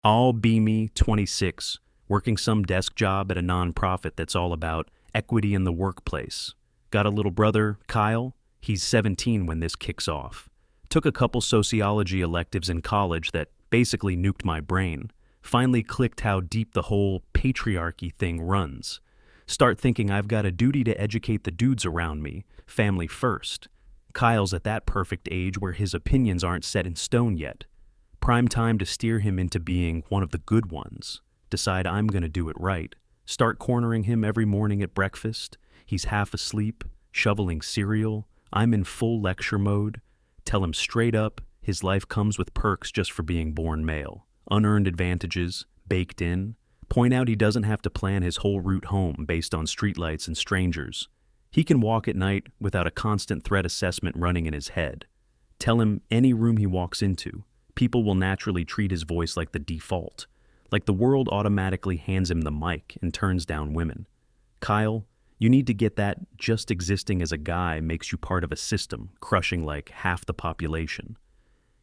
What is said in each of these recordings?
All be me, 26, working some desk job at a nonprofit that's all about equity in the workplace. Got a little brother, Kyle. He's 17 when this kicks off. Took a couple sociology electives in college that basically nuked my brain. Finally clicked how deep the whole patriarchy thing runs. Start thinking I've got a duty to educate the dudes around me, family first. Kyle's at that perfect age where his opinions aren't set in stone yet. Prime time to steer him into being one of the good ones. Decide I'm going to do it right. Start cornering him every morning at breakfast. He's half asleep, shoveling cereal. I'm in full lecture mode. Tell him straight up, his life comes with perks just for being born male. Unearned advantages, baked in. Point out he doesn't have to plan his whole route home based on streetlights and strangers. He can walk at night without a constant threat assessment running in his head. Tell him any room he walks into, people will naturally treat his voice like the default, like the world automatically hands him the mic and turns down women. Kyle, you need to get that just existing as a guy makes you part of a system crushing like half the population.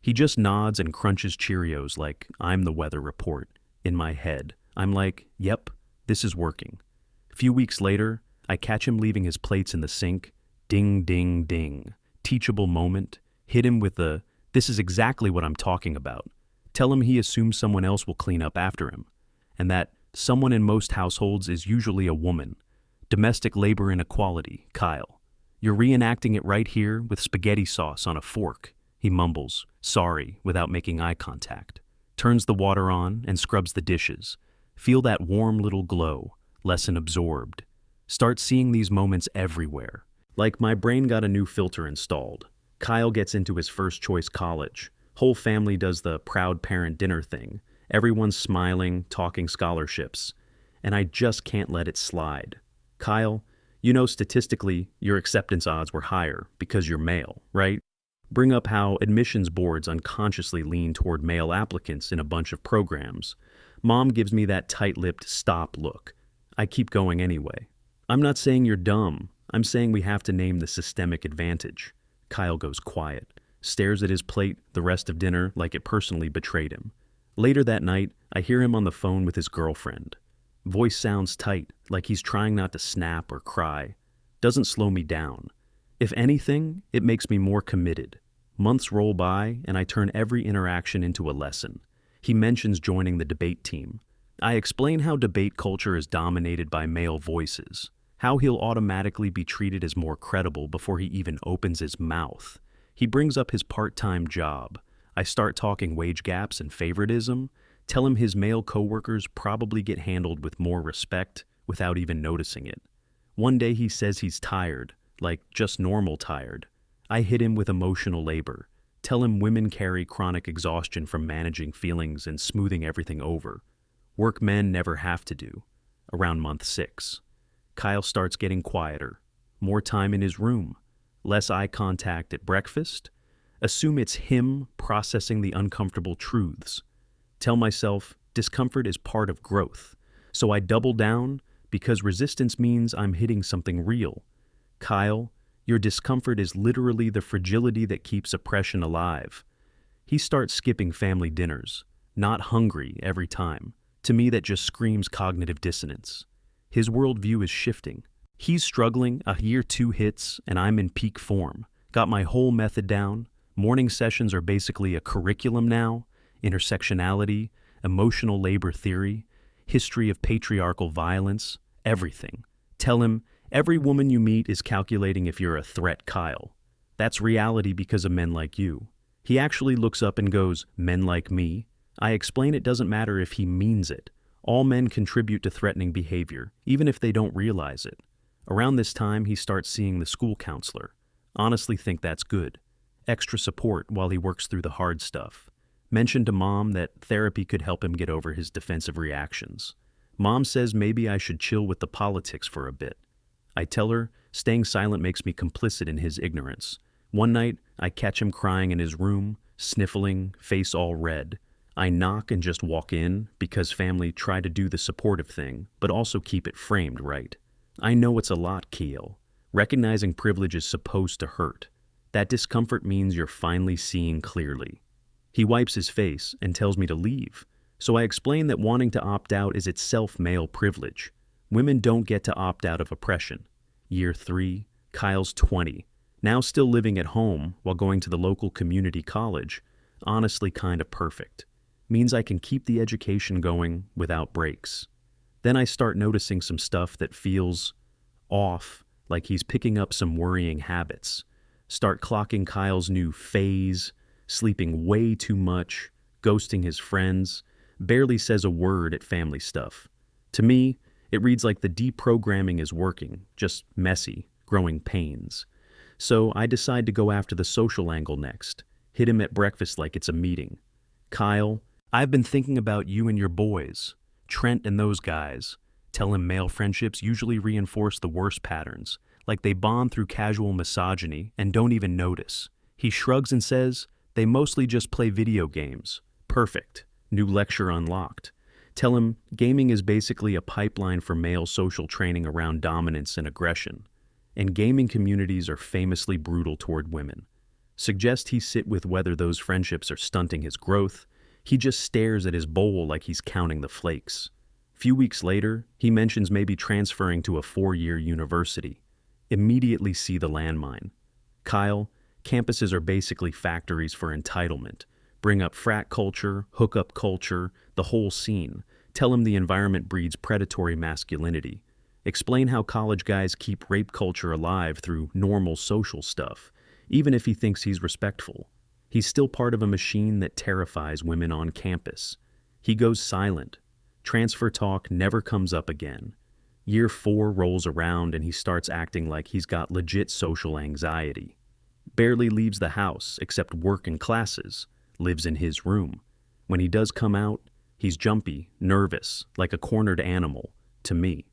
He just nods and crunches Cheerios like I'm the weather report. In my head, I'm like, yep, this is working. A few weeks later, I catch him leaving his plates in the sink. Ding, ding, ding. Teachable moment. Hit him with the, this is exactly what I'm talking about. Tell him he assumes someone else will clean up after him, and that someone in most households is usually a woman. Domestic labor inequality, Kyle. You're reenacting it right here with spaghetti sauce on a fork. He mumbles, sorry, without making eye contact. Turns the water on and scrubs the dishes. Feel that warm little glow, lesson absorbed. Start seeing these moments everywhere. Like my brain got a new filter installed. Kyle gets into his first choice college. Whole family does the proud parent dinner thing. Everyone's smiling, talking scholarships. And I just can't let it slide. Kyle, you know statistically your acceptance odds were higher because you're male, right? Bring up how admissions boards unconsciously lean toward male applicants in a bunch of programs. Mom gives me that tight-lipped stop look. I keep going anyway. I'm not saying you're dumb. I'm saying we have to name the systemic advantage. Kyle goes quiet, stares at his plate the rest of dinner like it personally betrayed him. Later that night, I hear him on the phone with his girlfriend. Voice sounds tight, like he's trying not to snap or cry. Doesn't slow me down. If anything, it makes me more committed. Months roll by, and I turn every interaction into a lesson. He mentions joining the debate team. I explain how debate culture is dominated by male voices, how he'll automatically be treated as more credible before he even opens his mouth. He brings up his part-time job. I start talking wage gaps and favoritism, tell him his male coworkers probably get handled with more respect without even noticing it. One day he says he's tired, like just normal tired. I hit him with emotional labor, tell him women carry chronic exhaustion from managing feelings and smoothing everything over. Work men never have to do. Around month 6. Kyle starts getting quieter, more time in his room, less eye contact at breakfast. Assume it's him processing the uncomfortable truths. Tell myself discomfort is part of growth, so I double down because resistance means I'm hitting something real. Kyle, your discomfort is literally the fragility that keeps oppression alive. He starts skipping family dinners, not hungry every time. To me, that just screams cognitive dissonance. His worldview is shifting. He's struggling, a year 2 hits, and I'm in peak form. Got my whole method down. Morning sessions are basically a curriculum now. Intersectionality, emotional labor theory, history of patriarchal violence, everything. Tell him, every woman you meet is calculating if you're a threat, Kyle. That's reality because of men like you. He actually looks up and goes, men like me? I explain it doesn't matter if he means it. All men contribute to threatening behavior, even if they don't realize it. Around this time, he starts seeing the school counselor. Honestly think that's good. Extra support while he works through the hard stuff. Mentioned to Mom that therapy could help him get over his defensive reactions. Mom says maybe I should chill with the politics for a bit. I tell her staying silent makes me complicit in his ignorance. One night, I catch him crying in his room, sniffling, face all red. I knock and just walk in because family try to do the supportive thing, but also keep it framed right. I know it's a lot, Keel. Recognizing privilege is supposed to hurt. That discomfort means you're finally seeing clearly. He wipes his face and tells me to leave. So I explain that wanting to opt out is itself male privilege. Women don't get to opt out of oppression. Year 3, Kyle's 20, now still living at home while going to the local community college. Honestly, kind of perfect. Means I can keep the education going without breaks. Then I start noticing some stuff that feels off, like he's picking up some worrying habits. Start clocking Kyle's new phase, sleeping way too much, ghosting his friends, barely says a word at family stuff. To me, it reads like the deprogramming is working, just messy, growing pains. So I decide to go after the social angle next, hit him at breakfast like it's a meeting. Kyle, I've been thinking about you and your boys, Trent and those guys. Tell him male friendships usually reinforce the worst patterns, like they bond through casual misogyny and don't even notice. He shrugs and says, they mostly just play video games. Perfect. New lecture unlocked. Tell him gaming is basically a pipeline for male social training around dominance and aggression, and gaming communities are famously brutal toward women. Suggest he sit with whether those friendships are stunting his growth. He just stares at his bowl like he's counting the flakes. Few weeks later, he mentions maybe transferring to a 4-year university. Immediately see the landmine. Kyle, campuses are basically factories for entitlement. Bring up frat culture, hookup culture, the whole scene. Tell him the environment breeds predatory masculinity. Explain how college guys keep rape culture alive through normal social stuff, even if he thinks he's respectful. He's still part of a machine that terrifies women on campus. He goes silent. Transfer talk never comes up again. Year 4 rolls around and he starts acting like he's got legit social anxiety. Barely leaves the house except work and classes. Lives in his room. When he does come out, he's jumpy, nervous, like a cornered animal, to me.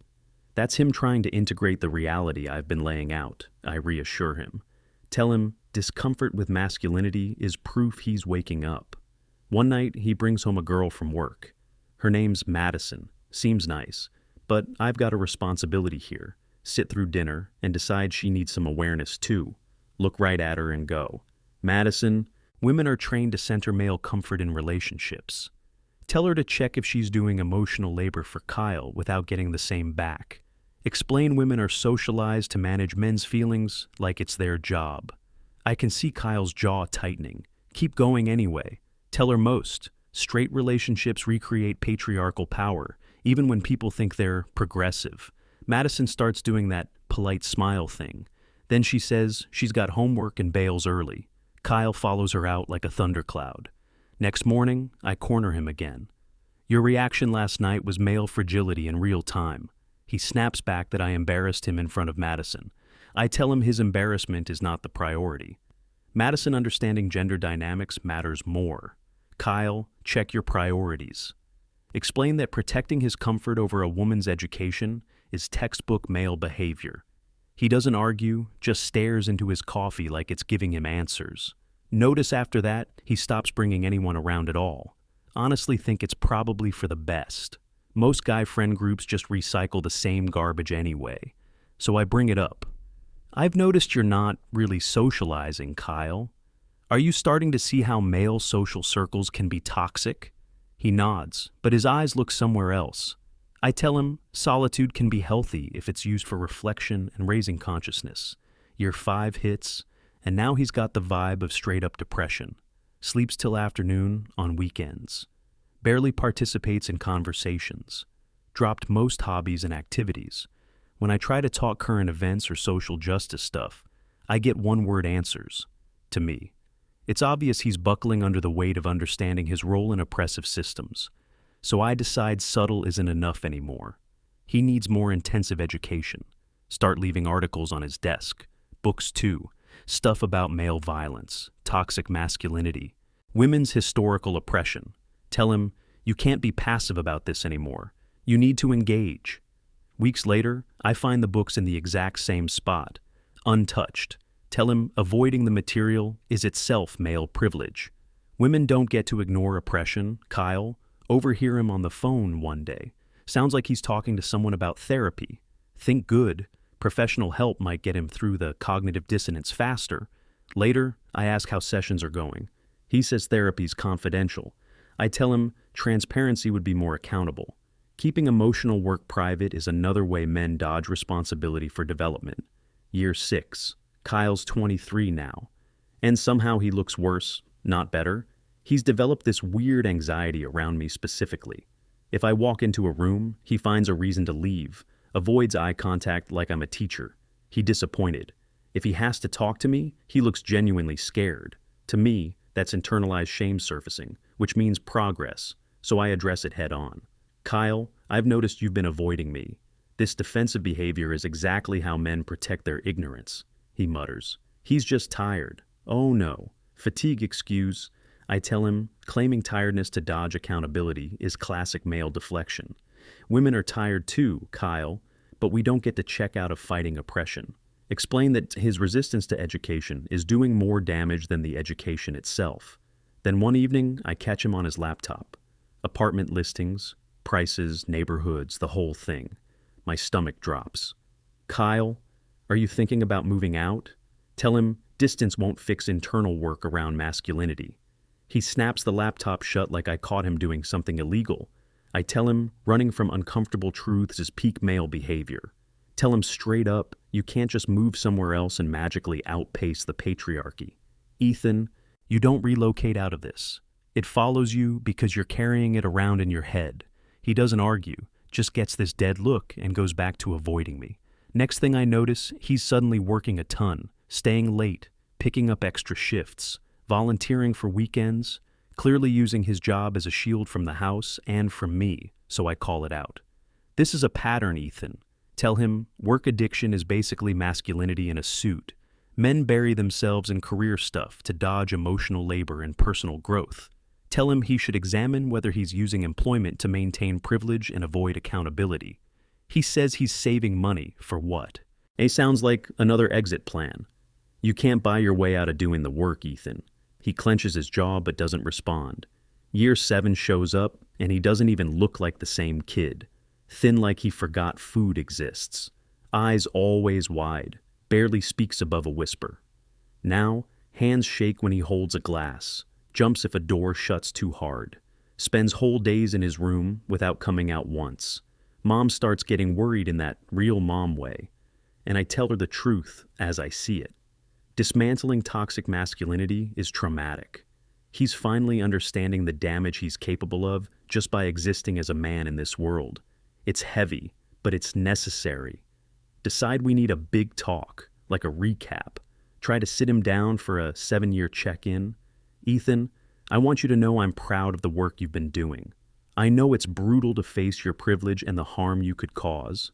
That's him trying to integrate the reality I've been laying out, I reassure him. Tell him discomfort with masculinity is proof he's waking up. One night, he brings home a girl from work. Her name's Madison. Seems nice, but I've got a responsibility here. Sit through dinner and decide she needs some awareness too. Look right at her and go, Madison, women are trained to center male comfort in relationships. Tell her to check if she's doing emotional labor for Kyle without getting the same back. Explain women are socialized to manage men's feelings like it's their job. I can see Kyle's jaw tightening. Keep going anyway. Tell her most. Straight relationships recreate patriarchal power, even when people think they're progressive. Madison starts doing that polite smile thing. Then she says she's got homework and bails early. Kyle follows her out like a thundercloud. Next morning, I corner him again. Your reaction last night was male fragility in real time. He snaps back that I embarrassed him in front of Madison. I tell him his embarrassment is not the priority. Madison understanding gender dynamics matters more. Kyle, check your priorities. Explain that protecting his comfort over a woman's education is textbook male behavior. He doesn't argue, just stares into his coffee like it's giving him answers. Notice after that, he stops bringing anyone around at all. Honestly think it's probably for the best. Most guy friend groups just recycle the same garbage anyway. So I bring it up. I've noticed you're not really socializing, Kyle. Are you starting to see how male social circles can be toxic? He nods, but his eyes look somewhere else. I tell him solitude can be healthy if it's used for reflection and raising consciousness. Year 5 hits, and now he's got the vibe of straight-up depression. Sleeps till afternoon on weekends. Barely participates in conversations. Dropped most hobbies and activities. When I try to talk current events or social justice stuff, I get one-word answers. To me. It's obvious he's buckling under the weight of understanding his role in oppressive systems. So I decide subtle isn't enough anymore. He needs more intensive education. Start leaving articles on his desk. Books too. Stuff about male violence, toxic masculinity, women's historical oppression. Tell him, you can't be passive about this anymore. You need to engage. Weeks later, I find the books in the exact same spot, untouched. Tell him avoiding the material is itself male privilege. Women don't get to ignore oppression, Kyle. Overhear him on the phone one day. Sounds like he's talking to someone about therapy. Think good. Professional help might get him through the cognitive dissonance faster. Later, I ask how sessions are going. He says therapy's confidential. I tell him transparency would be more accountable. Keeping emotional work private is another way men dodge responsibility for development. Year 6. Kyle's 23 now. And somehow he looks worse, not better. He's developed this weird anxiety around me specifically. If I walk into a room, he finds a reason to leave, avoids eye contact like I'm a teacher. He's disappointed. If he has to talk to me, he looks genuinely scared. To me, that's internalized shame surfacing, which means progress, so I address it head on. Kyle, I've noticed you've been avoiding me. This defensive behavior is exactly how men protect their ignorance, he mutters. He's just tired. Oh no. Fatigue excuse. I tell him, claiming tiredness to dodge accountability is classic male deflection. Women are tired too, Kyle, but we don't get to check out of fighting oppression. Explain that his resistance to education is doing more damage than the education itself. Then one evening, I catch him on his laptop. Apartment listings, prices, neighborhoods, the whole thing. My stomach drops. Kyle, are you thinking about moving out? Tell him distance won't fix internal work around masculinity. He snaps the laptop shut like I caught him doing something illegal. I tell him running from uncomfortable truths is peak male behavior. Tell him straight up, you can't just move somewhere else and magically outpace the patriarchy. Ethan, you don't relocate out of this. It follows you because you're carrying it around in your head. He doesn't argue, just gets this dead look and goes back to avoiding me. Next thing I notice, he's suddenly working a ton, staying late, picking up extra shifts, volunteering for weekends, clearly using his job as a shield from the house and from me, so I call it out. This is a pattern, Ethan. Tell him work addiction is basically masculinity in a suit. Men bury themselves in career stuff to dodge emotional labor and personal growth. Tell him he should examine whether he's using employment to maintain privilege and avoid accountability. He says he's saving money for what? It sounds like another exit plan. You can't buy your way out of doing the work, Ethan. He clenches his jaw but doesn't respond. Year 7 shows up and he doesn't even look like the same kid. Thin like he forgot food exists. Eyes always wide, barely speaks above a whisper. Now, hands shake when he holds a glass, jumps if a door shuts too hard, spends whole days in his room without coming out once. Mom starts getting worried in that real mom way, and I tell her the truth as I see it. Dismantling toxic masculinity is traumatic. He's finally understanding the damage he's capable of just by existing as a man in this world. It's heavy, but it's necessary. Decide we need a big talk, like a recap. Try to sit him down for a 7-year check-in. Ethan, I want you to know I'm proud of the work you've been doing. I know it's brutal to face your privilege and the harm you could cause.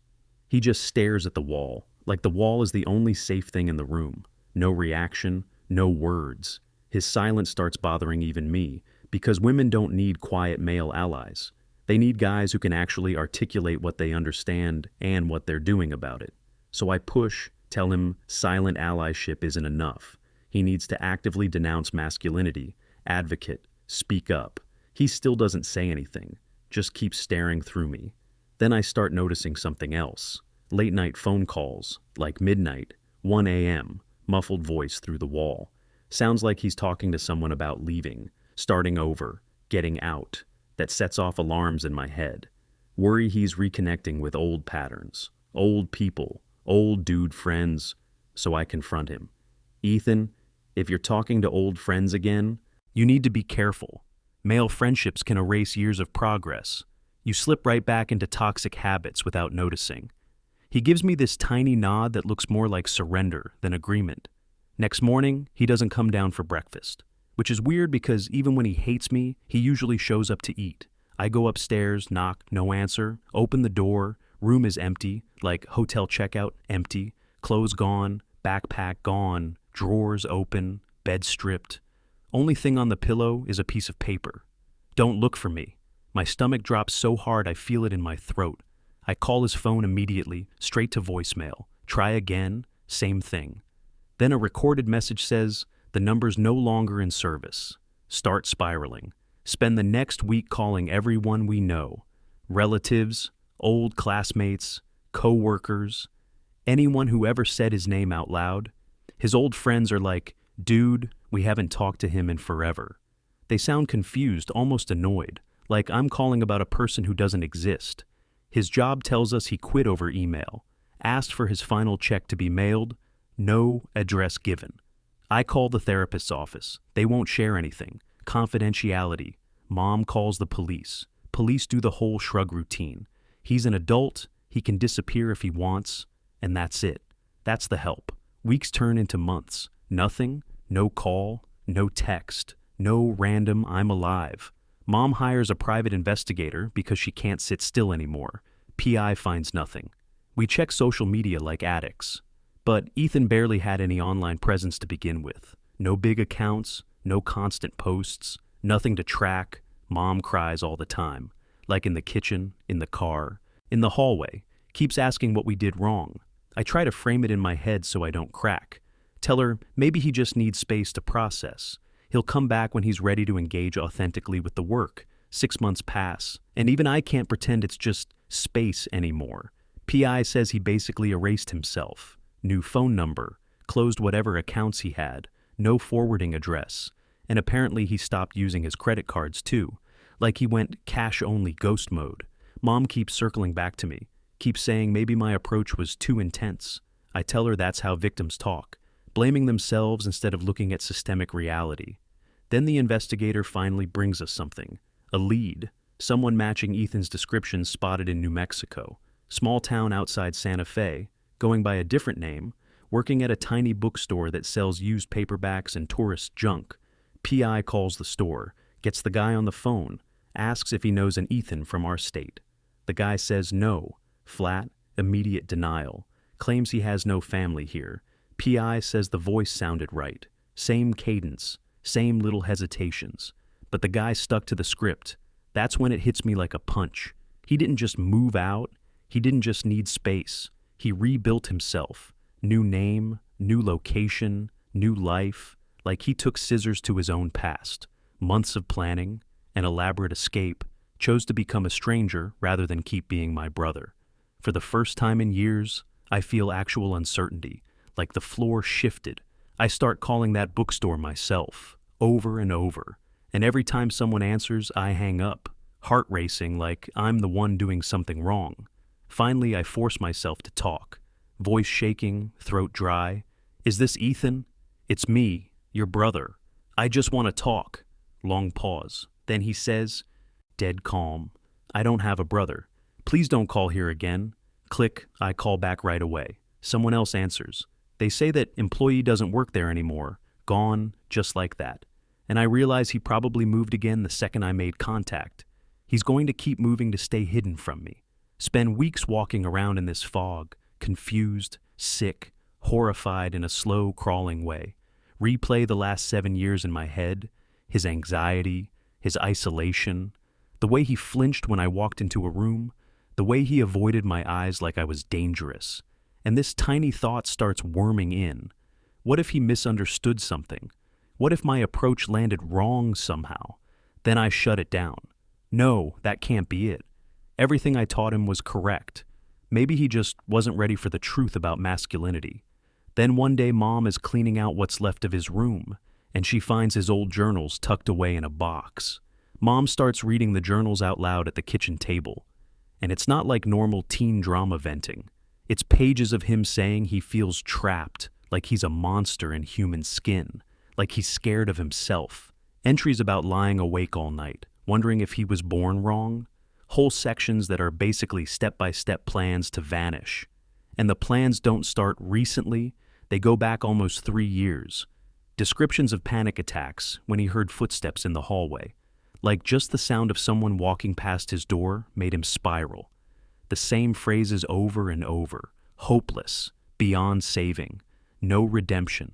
He just stares at the wall, like the wall is the only safe thing in the room. No reaction, no words. His silence starts bothering even me, because women don't need quiet male allies. They need guys who can actually articulate what they understand and what they're doing about it. So I push, tell him silent allyship isn't enough. He needs to actively denounce masculinity, advocate, speak up. He still doesn't say anything, just keeps staring through me. Then I start noticing something else. Late night phone calls, like midnight, 1 a.m., muffled voice through the wall. Sounds like he's talking to someone about leaving, starting over, getting out. That sets off alarms in my head. Worry he's reconnecting with old patterns, old people, old dude friends, so I confront him. Ethan, if you're talking to old friends again, you need to be careful. Male friendships can erase years of progress. You slip right back into toxic habits without noticing. He gives me this tiny nod that looks more like surrender than agreement. Next morning, he doesn't come down for breakfast. Which is weird because even when he hates me, he usually shows up to eat. I go upstairs, knock, no answer, open the door, room is empty, like hotel checkout, empty, clothes gone, backpack gone, drawers open, bed stripped. Only thing on the pillow is a piece of paper. Don't look for me. My stomach drops so hard I feel it in my throat. I call his phone immediately, straight to voicemail. Try again, same thing. Then a recorded message says, the number's no longer in service. Start spiraling. Spend the next week calling everyone we know. Relatives, old classmates, co-workers, anyone who ever said his name out loud. His old friends are like, dude, we haven't talked to him in forever. They sound confused, almost annoyed, like I'm calling about a person who doesn't exist. His job tells us he quit over email, asked for his final check to be mailed, no address given. I call the therapist's office. They won't share anything. Confidentiality. Mom calls the police. Police do the whole shrug routine. He's an adult, he can disappear if he wants, and that's it. That's the help. Weeks turn into months. Nothing, no call, no text, no random "I'm alive." Mom hires a private investigator because she can't sit still anymore. PI finds nothing. We check social media like addicts. But Ethan barely had any online presence to begin with. No big accounts, no constant posts, nothing to track. Mom cries all the time, like in the kitchen, in the car, in the hallway, keeps asking what we did wrong. I try to frame it in my head so I don't crack. Tell her maybe he just needs space to process. He'll come back when he's ready to engage authentically with the work. 6 months pass, and even I can't pretend it's just space anymore. PI says he basically erased himself. New phone number, closed whatever accounts he had, no forwarding address, and apparently he stopped using his credit cards too, like he went cash-only ghost mode. Mom keeps circling back to me, keeps saying maybe my approach was too intense. I tell her that's how victims talk, blaming themselves instead of looking at systemic reality. Then the investigator finally brings us something, a lead, someone matching Ethan's description spotted in New Mexico, small town outside Santa Fe, going by a different name, working at a tiny bookstore that sells used paperbacks and tourist junk. PI calls the store, gets the guy on the phone, asks if he knows an Ethan from our state. The guy says no, flat, immediate denial, claims he has no family here. PI says the voice sounded right, same cadence, same little hesitations. But the guy stuck to the script. That's when it hits me like a punch. He didn't just move out, he didn't just need space. He rebuilt himself. New name, new location, new life, like he took scissors to his own past. Months of planning, an elaborate escape, chose to become a stranger rather than keep being my brother. For the first time in years, I feel actual uncertainty, like the floor shifted. I start calling that bookstore myself, over and over, and every time someone answers, I hang up, heart racing like I'm the one doing something wrong. Finally, I force myself to talk, voice shaking, throat dry. Is this Ethan? It's me, your brother. I just want to talk. Long pause. Then he says, dead calm, I don't have a brother. Please don't call here again. Click, I call back right away. Someone else answers. They say that employee doesn't work there anymore. Gone, just like that. And I realize he probably moved again the second I made contact. He's going to keep moving to stay hidden from me. Spend weeks walking around in this fog, confused, sick, horrified in a slow, crawling way. Replay the last 7 years in my head, his anxiety, his isolation, the way he flinched when I walked into a room, the way he avoided my eyes like I was dangerous. And this tiny thought starts worming in. What if he misunderstood something? What if my approach landed wrong somehow? Then I shut it down. No, that can't be it. Everything I taught him was correct. Maybe he just wasn't ready for the truth about masculinity. Then one day Mom is cleaning out what's left of his room, and she finds his old journals tucked away in a box. Mom starts reading the journals out loud at the kitchen table. And it's not like normal teen drama venting. It's pages of him saying he feels trapped, like he's a monster in human skin, like he's scared of himself. Entries about lying awake all night, wondering if he was born wrong. Whole sections that are basically step-by-step plans to vanish. And the plans don't start recently, they go back almost 3 years. Descriptions of panic attacks when he heard footsteps in the hallway. Like just the sound of someone walking past his door made him spiral. The same phrases over and over. Hopeless, beyond saving, no redemption.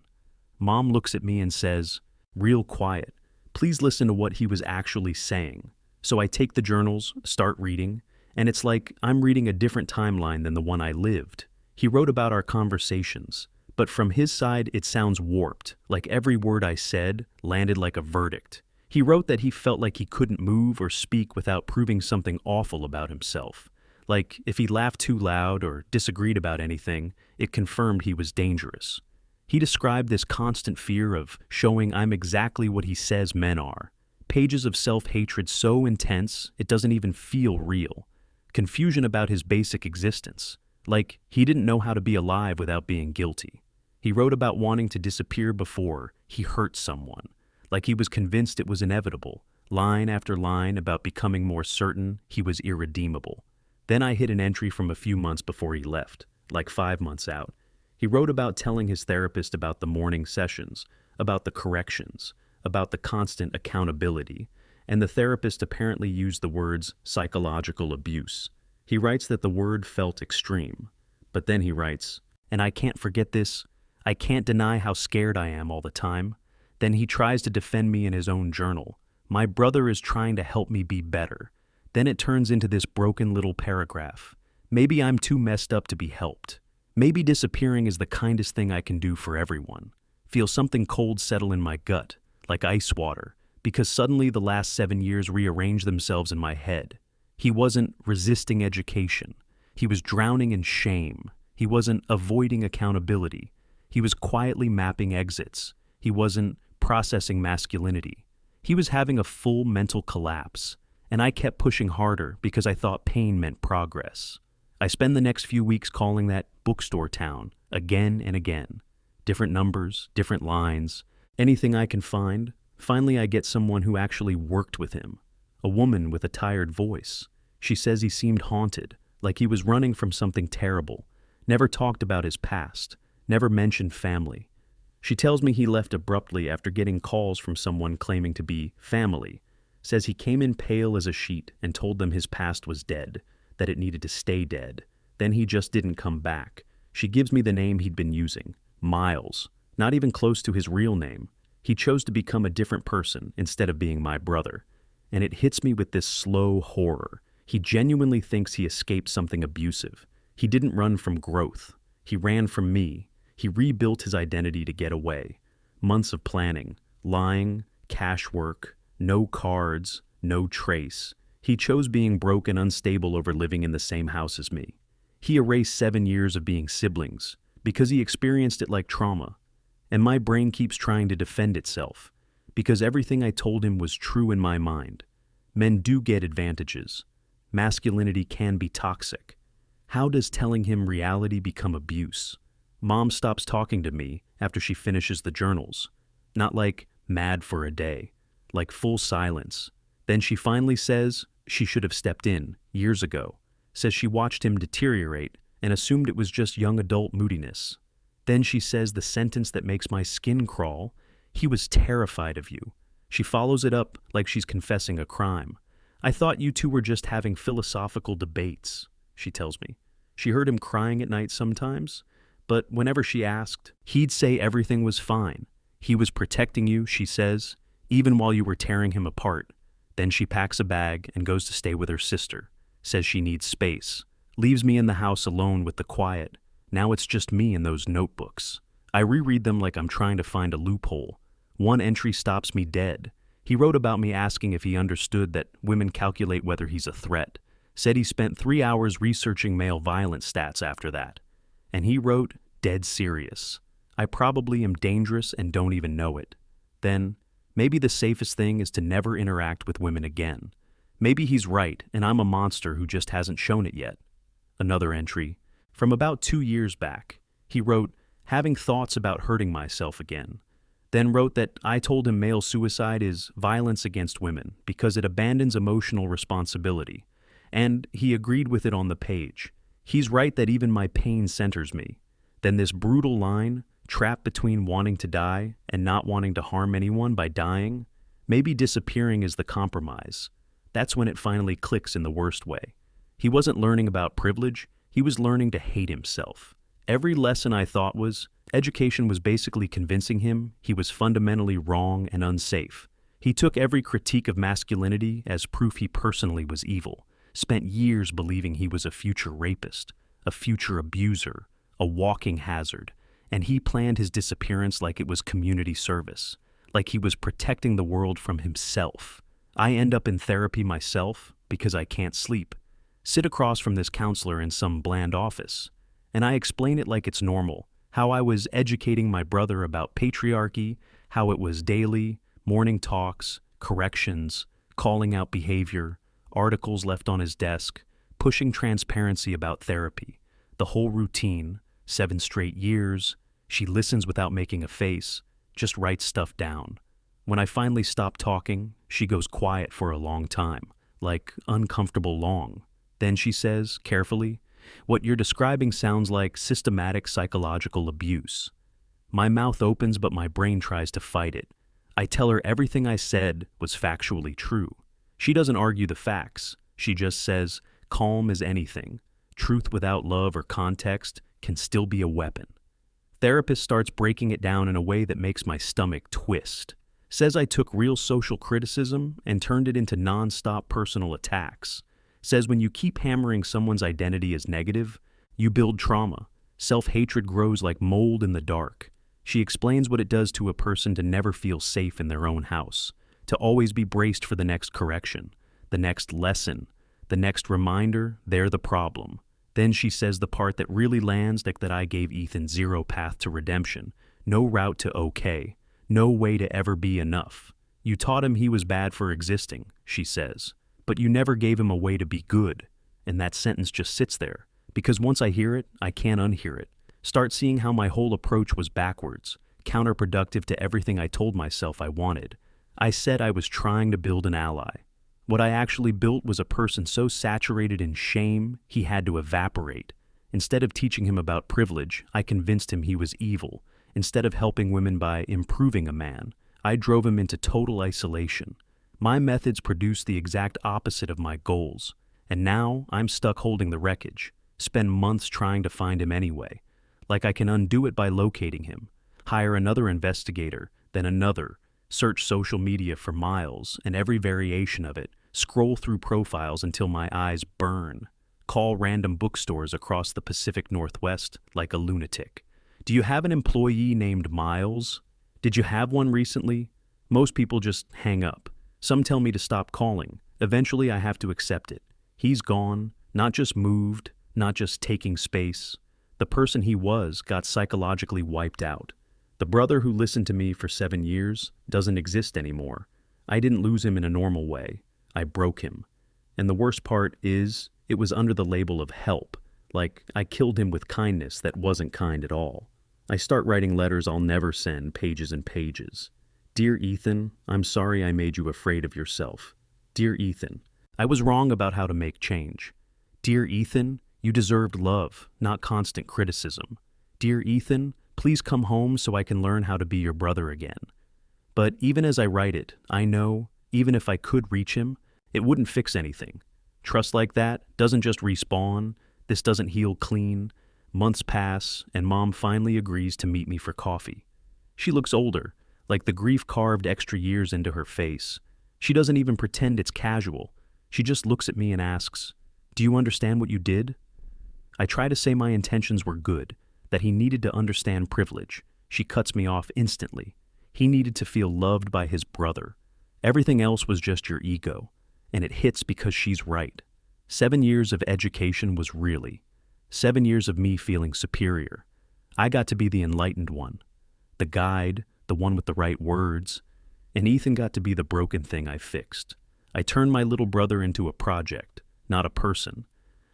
Mom looks at me and says, real quiet, please listen to what he was actually saying. So I take the journals, start reading, and it's like I'm reading a different timeline than the one I lived. He wrote about our conversations, but from his side it sounds warped, like every word I said landed like a verdict. He wrote that he felt like he couldn't move or speak without proving something awful about himself. Like if he laughed too loud or disagreed about anything, it confirmed he was dangerous. He described this constant fear of showing I'm exactly what he says men are. Pages of self-hatred so intense it doesn't even feel real. Confusion about his basic existence. Like, he didn't know how to be alive without being guilty. He wrote about wanting to disappear before he hurt someone. Like he was convinced it was inevitable. Line after line about becoming more certain he was irredeemable. Then I hit an entry from a few months before he left, like 5 months out. He wrote about telling his therapist about the morning sessions, about the corrections, about the constant accountability, and the therapist apparently used the words psychological abuse. He writes that the word felt extreme. But then he writes, "And I can't forget this. I can't deny how scared I am all the time." Then he tries to defend me in his own journal. "My brother is trying to help me be better." Then it turns into this broken little paragraph. "Maybe I'm too messed up to be helped. Maybe disappearing is the kindest thing I can do for everyone." Feel something cold settle in my gut, like ice water, because suddenly the last 7 years rearranged themselves in my head. He wasn't resisting education. He was drowning in shame. He wasn't avoiding accountability. He was quietly mapping exits. He wasn't processing masculinity. He was having a full mental collapse, and I kept pushing harder because I thought pain meant progress. I spend the next few weeks calling that bookstore town again and again. Different numbers, different lines, anything I can find. Finally, I get someone who actually worked with him. A woman with a tired voice. She says he seemed haunted, like he was running from something terrible. Never talked about his past. Never mentioned family. She tells me he left abruptly after getting calls from someone claiming to be family. Says he came in pale as a sheet and told them his past was dead, that it needed to stay dead. Then he just didn't come back. She gives me the name he'd been using, Miles, not even close to his real name. He chose to become a different person instead of being my brother. And it hits me with this slow horror. He genuinely thinks he escaped something abusive. He didn't run from growth. He ran from me. He rebuilt his identity to get away. Months of planning, lying, cash work, no cards, no trace. He chose being broke and unstable over living in the same house as me. He erased 7 years of being siblings because he experienced it like trauma. And my brain keeps trying to defend itself because everything I told him was true in my mind. Men do get advantages. Masculinity can be toxic. How does telling him reality become abuse? Mom stops talking to me after she finishes the journals. Not like mad for a day, like full silence. Then she finally says she should have stepped in years ago. Says she watched him deteriorate and assumed it was just young adult moodiness. Then she says the sentence that makes my skin crawl, "He was terrified of you." She follows it up like she's confessing a crime. "I thought you two were just having philosophical debates," she tells me. She heard him crying at night sometimes, but whenever she asked, he'd say everything was fine. He was protecting you, she says, even while you were tearing him apart. Then she packs a bag and goes to stay with her sister. Says she needs space. Leaves me in the house alone with the quiet. Now it's just me and those notebooks. I reread them like I'm trying to find a loophole. One entry stops me dead. He wrote about me asking if he understood that women calculate whether he's a threat. Said he spent 3 hours researching male violence stats after that. And he wrote, dead serious. I probably am dangerous and don't even know it. Then, maybe the safest thing is to never interact with women again. Maybe he's right and I'm a monster who just hasn't shown it yet. Another entry. From about 2 years back, he wrote, having thoughts about hurting myself again. Then wrote that I told him male suicide is violence against women because it abandons emotional responsibility. And he agreed with it on the page. He's right that even my pain centers me. Then this brutal line, trapped between wanting to die and not wanting to harm anyone by dying, maybe disappearing is the compromise. That's when it finally clicks in the worst way. He wasn't learning about privilege, he was learning to hate himself. Every lesson I thought was, education was basically convincing him he was fundamentally wrong and unsafe. He took every critique of masculinity as proof he personally was evil, spent years believing he was a future rapist, a future abuser, a walking hazard, and he planned his disappearance like it was community service, like he was protecting the world from himself. I end up in therapy myself because I can't sleep. Sit across from this counselor in some bland office, and I explain it like it's normal, how I was educating my brother about patriarchy, how it was daily, morning talks, corrections, calling out behavior, articles left on his desk, pushing transparency about therapy. The whole routine, 7 straight years. She listens without making a face, just writes stuff down. When I finally stop talking, she goes quiet for a long time, like uncomfortable long. Then she says, carefully, "What you're describing sounds like systematic psychological abuse." My mouth opens, but my brain tries to fight it. I tell her everything I said was factually true. She doesn't argue the facts. She just says, calm as anything. Truth without love or context can still be a weapon. Therapist starts breaking it down in a way that makes my stomach twist. Says I took real social criticism and turned it into non-stop personal attacks. Says when you keep hammering someone's identity as negative, you build trauma. Self-hatred grows like mold in the dark. She explains what it does to a person to never feel safe in their own house, to always be braced for the next correction, the next lesson, the next reminder they're the problem. Then she says the part that really lands, like that I gave Ethan zero path to redemption, no route to okay, no way to ever be enough. You taught him he was bad for existing, she says, but you never gave him a way to be good. And that sentence just sits there, because once I hear it, I can't unhear it. Start seeing how my whole approach was backwards, counterproductive to everything I told myself I wanted. I said I was trying to build an ally. What I actually built was a person so saturated in shame, he had to evaporate. Instead of teaching him about privilege, I convinced him he was evil. Instead of helping women by improving a man, I drove him into total isolation. My methods produced the exact opposite of my goals. And now I'm stuck holding the wreckage. Spend months trying to find him anyway. Like I can undo it by locating him. Hire another investigator, then another. Search social media for miles and every variation of it. Scroll through profiles until my eyes burn. Call random bookstores across the Pacific Northwest like a lunatic. Do you have an employee named Miles? Did you have one recently? Most people just hang up. Some tell me to stop calling. Eventually I have to accept it. He's gone, not just moved, not just taking space. The person he was got psychologically wiped out. The brother who listened to me for 7 years doesn't exist anymore. I didn't lose him in a normal way. I broke him. And the worst part is, it was under the label of help. Like, I killed him with kindness that wasn't kind at all. I start writing letters I'll never send, pages and pages. Dear Ethan, I'm sorry I made you afraid of yourself. Dear Ethan, I was wrong about how to make change. Dear Ethan, you deserved love, not constant criticism. Dear Ethan, please come home so I can learn how to be your brother again. But even as I write it, I know, even if I could reach him, it wouldn't fix anything. Trust like that doesn't just respawn. This doesn't heal clean. Months pass, and Mom finally agrees to meet me for coffee. She looks older, like the grief carved extra years into her face. She doesn't even pretend it's casual. She just looks at me and asks, "Do you understand what you did?" I try to say my intentions were good, that he needed to understand privilege. She cuts me off instantly. He needed to feel loved by his brother. Everything else was just your ego, and it hits because she's right. 7 years of education was really 7 years of me feeling superior. I got to be the enlightened one, the guide, the one with the right words, and Ethan got to be the broken thing I fixed. I turned my little brother into a project, not a person.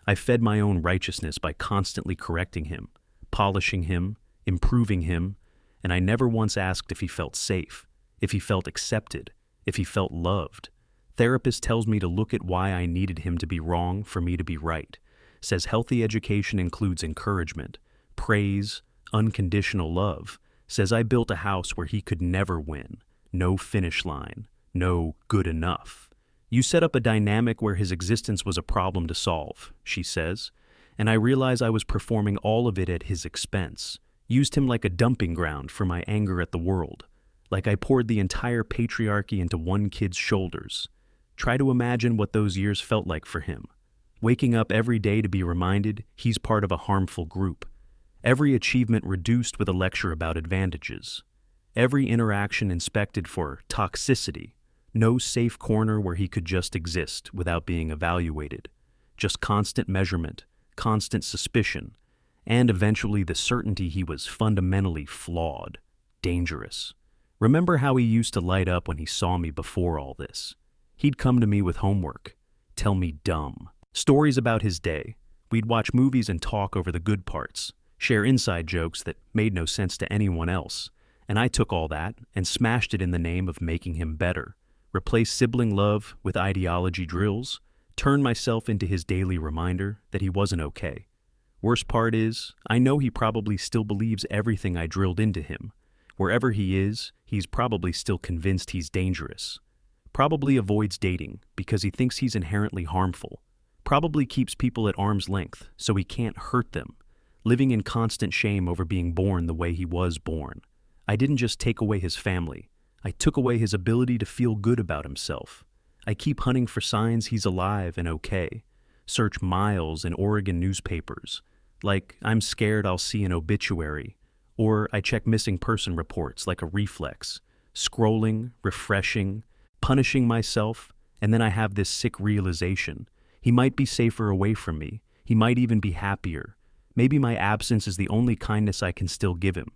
I fed my own righteousness by constantly correcting him, polishing him, improving him, and I never once asked if he felt safe, if he felt accepted, if he felt loved. Therapist tells me to look at why I needed him to be wrong for me to be right. Says healthy education includes encouragement, praise, unconditional love. Says I built a house where he could never win. No finish line. No good enough. You set up a dynamic where his existence was a problem to solve, she says, and I realize I was performing all of it at his expense. Used him like a dumping ground for my anger at the world. Like I poured the entire patriarchy into one kid's shoulders. Try to imagine what those years felt like for him. Waking up every day to be reminded he's part of a harmful group. Every achievement reduced with a lecture about advantages. Every interaction inspected for toxicity. No safe corner where he could just exist without being evaluated. Just constant measurement, constant suspicion, and eventually the certainty he was fundamentally flawed, dangerous. Remember how he used to light up when he saw me before all this? He'd come to me with homework, tell me dumb stories about his day. We'd watch movies and talk over the good parts, share inside jokes that made no sense to anyone else. And I took all that and smashed it in the name of making him better. Replaced sibling love with ideology drills, turned myself into his daily reminder that he wasn't okay. Worst part is, I know he probably still believes everything I drilled into him. Wherever he is, he's probably still convinced he's dangerous. Probably avoids dating because he thinks he's inherently harmful. Probably keeps people at arm's length so he can't hurt them, living in constant shame over being born the way he was born. I didn't just take away his family. I took away his ability to feel good about himself. I keep hunting for signs he's alive and okay. Search miles in Oregon newspapers. Like, I'm scared I'll see an obituary. Or I check missing person reports like a reflex. Scrolling, refreshing, punishing myself, and then I have this sick realization. He might be safer away from me. He might even be happier. Maybe my absence is the only kindness I can still give him.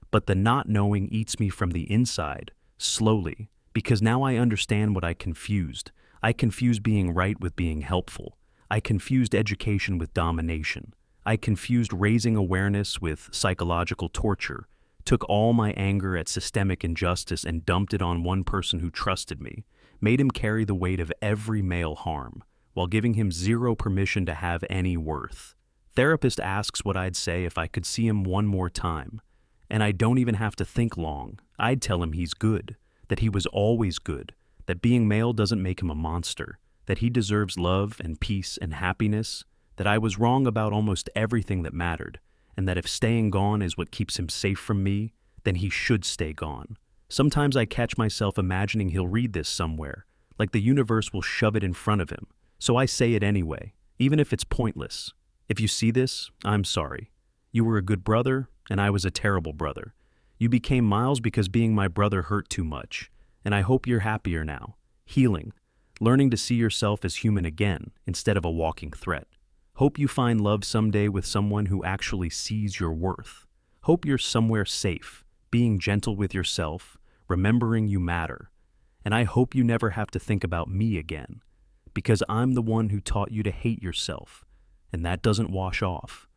But the not knowing eats me from the inside, slowly, because now I understand what I confused. I confused being right with being helpful. I confused education with domination. I confused raising awareness with psychological torture, took all my anger at systemic injustice and dumped it on one person who trusted me, made him carry the weight of every male harm, while giving him zero permission to have any worth. Therapist asks what I'd say if I could see him one more time. And I don't even have to think long. I'd tell him he's good, that he was always good, that being male doesn't make him a monster, that he deserves love and peace and happiness, that I was wrong about almost everything that mattered, and that if staying gone is what keeps him safe from me, then he should stay gone. Sometimes I catch myself imagining he'll read this somewhere, like the universe will shove it in front of him, so I say it anyway, even if it's pointless. If you see this, I'm sorry. You were a good brother, and I was a terrible brother. You became Miles because being my brother hurt too much, and I hope you're happier now, healing, learning to see yourself as human again instead of a walking threat. Hope you find love someday with someone who actually sees your worth. Hope you're somewhere safe, being gentle with yourself, remembering you matter. And I hope you never have to think about me again, because I'm the one who taught you to hate yourself, and that doesn't wash off.